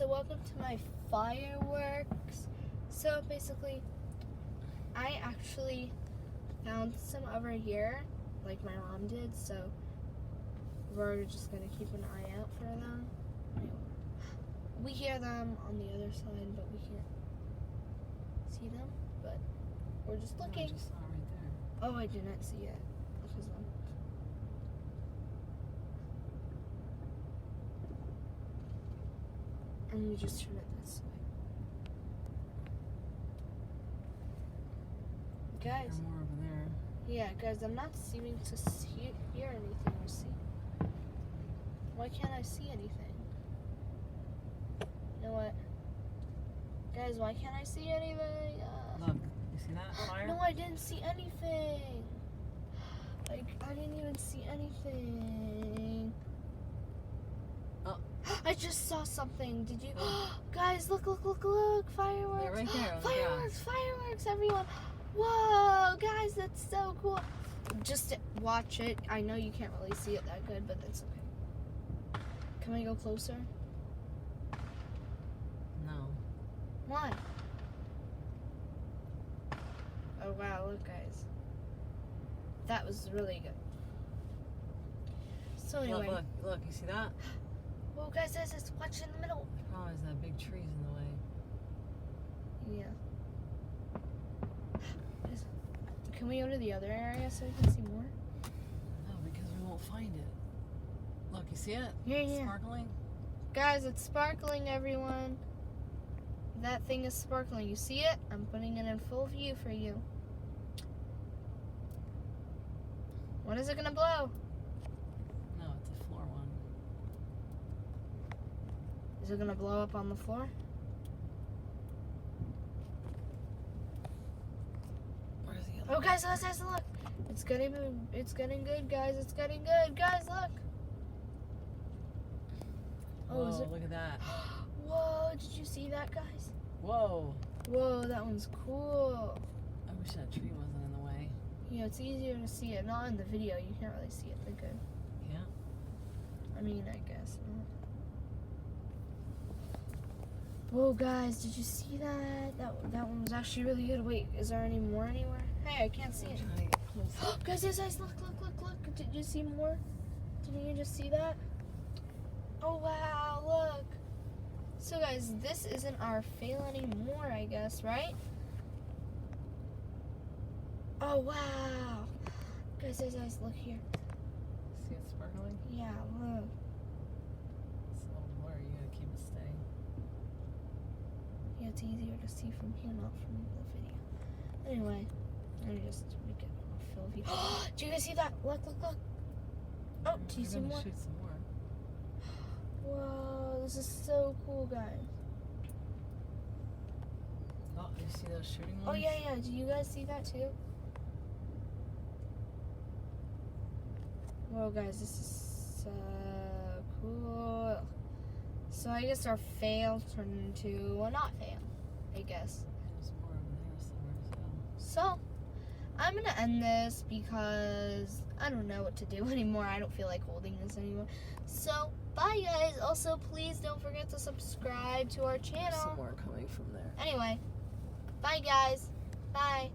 welcome to my fireworks. So basically, I actually found some over here, like my mom did, so we're just gonna keep an eye out for them. We hear them on the other side, but we can't see them, but we're just looking. I just saw it right there. Oh, I didn't see it. Because and we just turn it this way. Guys. There's more over there. Yeah, guys, I'm not seeming to hear anything or see. Why can't I see anything? You know what? Guys, why can't I see anything? Look, you see that fire? No, I didn't see anything. Like, I didn't even see anything. Oh. I just saw something. Did you? Guys, look. Fireworks. They're right there. Fireworks, everyone. Whoa, guys, that's so cool. Just watch it. I know you can't really see it that good, but that's okay. Can we go closer? No. Why? Oh, wow, look, guys. That was really good. So anyway. Look, you see that? Whoa, guys, watch in the middle. The problem is that big tree's in the way. Yeah. Can we go to the other area so we can see more? No, because we won't find it. Look, you see it? Yeah. Sparkling? Guys, it's sparkling, everyone. That thing is sparkling. You see it? I'm putting it in full view for you. When is it gonna blow? No, it's a floor one. Is it gonna blow up on the floor? Where's the other? Oh, guys, look. It's getting good, guys. It's getting good. Guys, look. Oh, Whoa, is it? look at that. Whoa, did you see that, guys? Whoa. Whoa, that one's cool. I wish that tree wasn't in the way. Yeah, it's easier to see it. Not in the video. You can't really see it that good. Yeah. I mean, I guess not. Whoa, guys, did you see that? That one was actually really good. Wait, is there any more anywhere? Hey, I can't see it. Guys, look. Did you see more? Did you just see that? Oh, wow, look. So, guys, this isn't our fail anymore, I guess, right? Oh, wow. Guys, look here. See it sparkling? Yeah, look. It's a little blurry. You gotta keep it steady. Yeah, it's easier to see from here, not from the video. Anyway, let me just make it more full view. Do you guys see that? Look. Oh, do you see more? Shoot some more. Whoa, this is so cool, guys. Oh, you see those shooting ones? Oh, yeah. Do you guys see that too? Whoa, guys, this is so cool. So I guess our fail turned into, well, not fail, I guess. There's more over there somewhere, So, I'm going to end this because I don't know what to do anymore. I don't feel like holding this anymore. So, bye, guys. Also, please don't forget to subscribe to our channel. There's some more coming from there. Anyway, bye, guys. Bye.